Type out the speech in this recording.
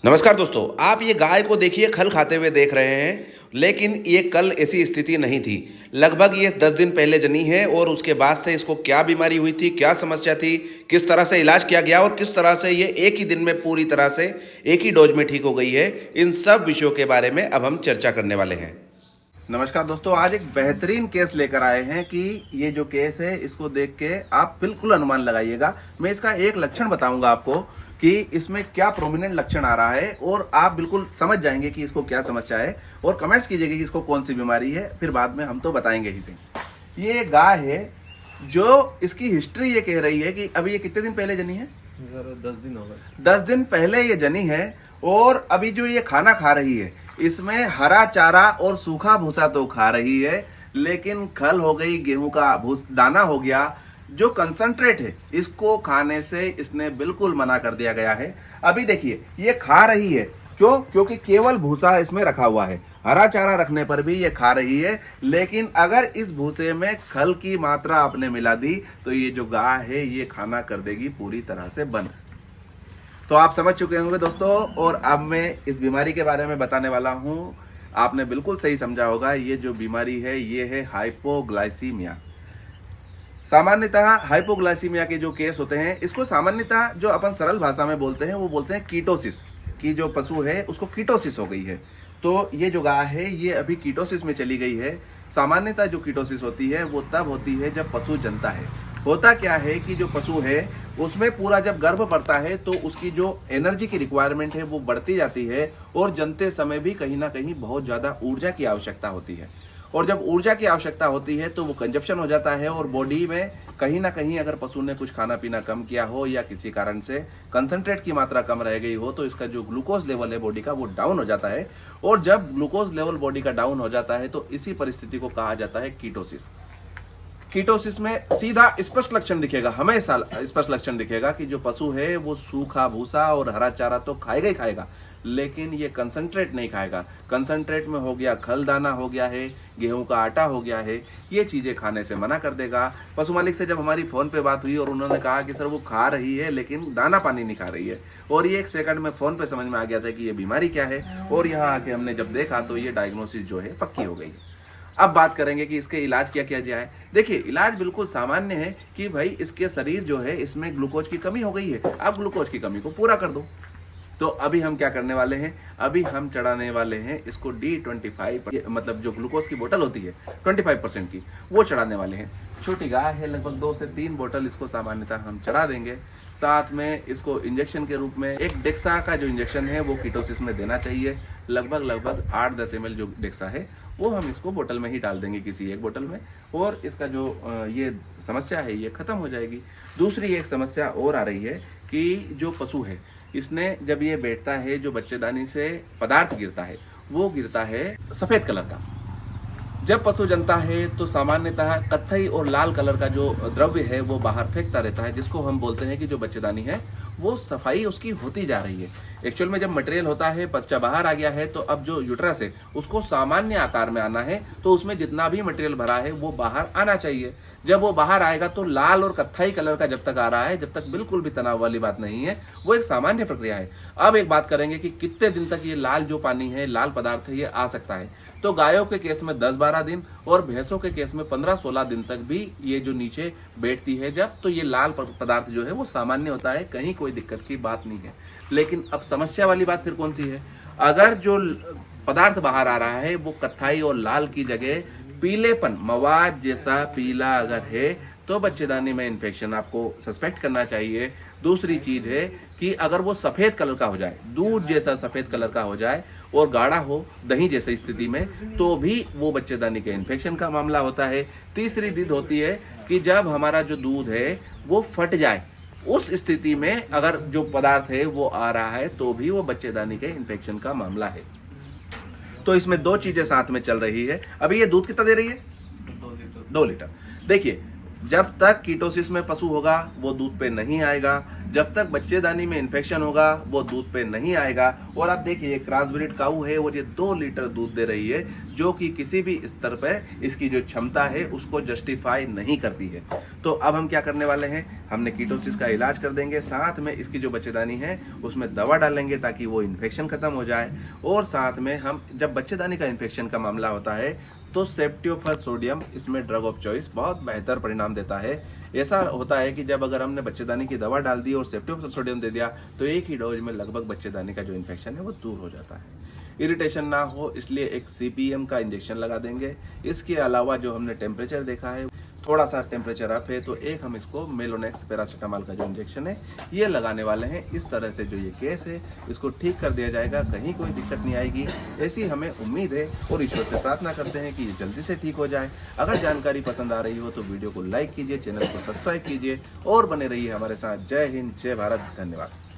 नमस्कार दोस्तों, आप ये गाय को देखिए खल खाते हुए देख रहे हैं, लेकिन ये कल ऐसी स्थिति नहीं थी। लगभग ये 10 दिन पहले जनी है और उसके बाद से इसको क्या बीमारी हुई थी, क्या समस्या थी, किस तरह से इलाज किया गया और किस तरह से ये एक ही दिन में पूरी तरह से एक ही डोज में ठीक हो गई है, इन सब विषयों के बारे में अब हम चर्चा करने वाले हैं। नमस्कार दोस्तों, आज एक बेहतरीन केस लेकर आए हैं कि ये जो केस है इसको देख के आप बिल्कुल अनुमान लगाइएगा। मैं इसका एक लक्षण बताऊंगा आपको कि इसमें क्या प्रोमिनेंट लक्षण आ रहा है और आप बिल्कुल समझ जाएंगे कि इसको क्या समस्या है और कमेंट्स कीजिएगा कि इसको कौन सी बीमारी है, फिर बाद में हम तो बताएंगे ही सही। ये गाय है जो इसकी हिस्ट्री ये कह रही है कि अभी ये कितने दिन पहले जनी है? सर 10 दिन हो गए। 10 दिन पहले ये जनी है और अभी जो ये खाना खा रही है इसमें हरा चारा और सूखा भूसा तो खा रही है, लेकिन खल हो गई, गेहूं का दाना हो गया, जो कंसंट्रेट है इसको खाने से इसने बिल्कुल मना कर दिया गया है। अभी देखिए ये खा रही है, क्यों? क्योंकि केवल भूसा इसमें रखा हुआ है, हरा चारा रखने पर भी ये खा रही है। लेकिन अगर इस भूसे में खल की मात्रा आपने मिला दी तो ये जो गाय है ये खाना कर देगी पूरी तरह से बंद। तो आप समझ चुके होंगे दोस्तों, और अब मैं इस बीमारी के बारे में बताने वाला हूं। आपने बिल्कुल सही समझा होगा, ये जो बीमारी है ये है हाइपोग्लाइसीमिया। सामान्यतः हाइपोग्लाइसीमिया के जो केस होते हैं इसको सामान्यतः जो अपन सरल भाषा में बोलते हैं वो बोलते हैं कीटोसिस, की जो पशु है उसको कीटोसिस हो गई है। तो ये जो गाय है ये अभी कीटोसिस में चली गई है। सामान्यतः जो कीटोसिस होती है वो तब होती है जब पशु जनता है। होता क्या है कि जो पशु है उसमें पूरा जब गर्भ बढ़ता है तो उसकी जो एनर्जी की रिक्वायरमेंट है वो बढ़ती जाती है और जनते समय भी कहीं ना कहीं बहुत ज़्यादा ऊर्जा की आवश्यकता होती है। और जब ऊर्जा की आवश्यकता होती है तो वो कंजप्शन हो जाता है और बॉडी में कहीं ना कहीं अगर पशु ने कुछ खाना पीना कम किया हो या किसी कारण से कंसंट्रेट की मात्रा कम रह गई हो तो इसका जो ग्लूकोज लेवल है बॉडी का वो डाउन हो जाता है। और जब ग्लूकोज लेवल बॉडी का डाउन हो जाता है तो इसी परिस्थिति को कहा जाता है कीटोसिस। कीटोसिस में सीधा स्पष्ट लक्षण दिखेगा, हमेशा स्पष्ट लक्षण दिखेगा कि जो पशु है वो सूखा भूसा और हरा चारा तो खाएगा ही खाएगा, लेकिन ये कंसंट्रेट नहीं खाएगा। कंसंट्रेट में हो गया खल दाना हो गया है, गेहूं का आटा हो गया है, ये चीज़ें खाने से मना कर देगा। पशु मालिक से जब हमारी फ़ोन पे बात हुई और उन्होंने कहा कि सर वो खा रही है लेकिन दाना पानी नहीं खा रही है, और ये 1 सेकंड में फ़ोन पे समझ में आ गया था कि ये बीमारी क्या है। और यहाँ आके हमने जब देखा तो ये डायग्नोसिस जो है पक्की हो गई है। अब बात करेंगे कि इसके इलाज क्या किया जाए। देखिए इलाज बिल्कुल सामान्य है कि भाई इसके शरीर जो है इसमें ग्लूकोज की कमी हो गई है, आप ग्लूकोज की कमी को पूरा कर दो। तो अभी हम क्या करने वाले हैं, अभी हम चढ़ाने वाले हैं इसको D25, मतलब जो ग्लूकोज की बोतल होती है 25% की, वो चढ़ाने वाले हैं। छोटी गाय है, लगभग 2 से 3 बोतल इसको सामान्यतः हम चढ़ा देंगे। साथ में इसको इंजेक्शन के रूप में एक डेक्सा का जो इंजेक्शन है वो कीटोसिस में देना चाहिए। लगभग 8-10 ml जो डेक्सा है वो हम इसको बोतल में ही डाल देंगे, किसी एक बोतल में, और इसका जो ये समस्या है ये खत्म हो जाएगी। दूसरी एक समस्या और आ रही है कि जो पशु है इसने जब ये बैठता है, जो बच्चेदानी से पदार्थ गिरता है वो गिरता है सफ़ेद कलर का। जब पशु जनता है तो सामान्यतः कत्थई और लाल कलर का जो द्रव्य है वो बाहर फेंकता रहता है, जिसको हम बोलते हैं कि जो बच्चेदानी है वो सफाई उसकी होती जा रही है। एक्चुअल में जब मटेरियल होता है, बच्चा बाहर आ गया है, तो अब जो यूट्रस है उसको सामान्य आकार में आना है, तो उसमें जितना भी मटेरियल भरा है वो बाहर आना चाहिए। जब वो बाहर आएगा तो लाल और कत्थई कलर का जब तक आ रहा है, जब तक बिल्कुल भी तनाव वाली बात नहीं है, वो एक सामान्य प्रक्रिया है। अब एक बात करेंगे कि कितने दिन तक ये लाल जो पानी है, लाल पदार्थ है, ये आ सकता है। तो गायों के केस में 10-12 दिन और भैंसों के केस में 15-16 दिन तक भी ये जो नीचे बैठती है जब, तो ये लाल पदार्थ जो है वो सामान्य होता है, कहीं कोई दिक्कत की बात नहीं है। लेकिन अब समस्या वाली बात फिर कौन सी है, अगर जो पदार्थ बाहर आ रहा है वो कत्थई और लाल की जगह पीलेपन, मवाद जैसा पीला अगर है, तो बच्चेदानी में इन्फेक्शन आपको सस्पेक्ट करना चाहिए। दूसरी चीज है कि अगर वो सफेद कलर का हो जाए, दूध जैसा सफेद कलर का हो जाए और गाढ़ा हो दही जैसी स्थिति में, तो भी वो बच्चेदानी के इन्फेक्शन का मामला होता है। तीसरी चीज होती है कि जब हमारा जो दूध है वो फट जाए, उस स्थिति में अगर जो पदार्थ है वो आ रहा है तो भी वो बच्चेदानी के इन्फेक्शन का मामला है। तो इसमें 2 चीजें साथ में चल रही है। अभी ये दूध कितना दे रही है? 2 लीटर। देखिए जब तक कीटोसिस में पशु होगा वो दूध पे नहीं आएगा, जब तक बच्चेदानी में इन्फेक्शन होगा वो दूध पे नहीं आएगा। और आप देखिए क्रॉस ब्रीड काऊ है और ये 2 लीटर दूध दे रही है, जो कि किसी भी स्तर पे इसकी जो क्षमता है उसको जस्टिफाई नहीं करती है। तो अब हम क्या करने वाले हैं, हमने कीटोसिस का इलाज कर देंगे, साथ में इसकी जो बच्चेदानी है उसमें दवा डालेंगे ताकि वो इन्फेक्शन खत्म हो जाए। और साथ में हम जब बच्चेदानी का इन्फेक्शन का मामला होता है तो सेफ्टियोफर सोडियम इसमें ड्रग ऑफ चॉइस बहुत बेहतर परिणाम देता है। ऐसा होता है कि जब अगर हमने बच्चेदानी की दवा डाल दी और सेफ्टियोफर सोडियम दे दिया तो एक ही डोज में लगभग बच्चेदानी का जो इन्फेक्शन है वो दूर हो जाता है। इरिटेशन ना हो इसलिए एक CPM का इंजेक्शन लगा देंगे। इसके अलावा जो हमने टेम्परेचर देखा है थोड़ा सा टेम्परेचर अप है तो एक हम इसको मेलोनेक्स पैरासीटामोल का जो इंजेक्शन है ये लगाने वाले हैं। इस तरह से जो ये केस है इसको ठीक कर दिया जाएगा, कहीं कोई दिक्कत नहीं आएगी, ऐसी हमें उम्मीद है और ईश्वर से प्रार्थना करते हैं कि ये जल्दी से ठीक हो जाए। अगर जानकारी पसंद आ रही हो तो वीडियो को लाइक कीजिए, चैनल को सब्सक्राइब कीजिए और बने रहिए हमारे साथ। जय हिंद, जय भारत, धन्यवाद।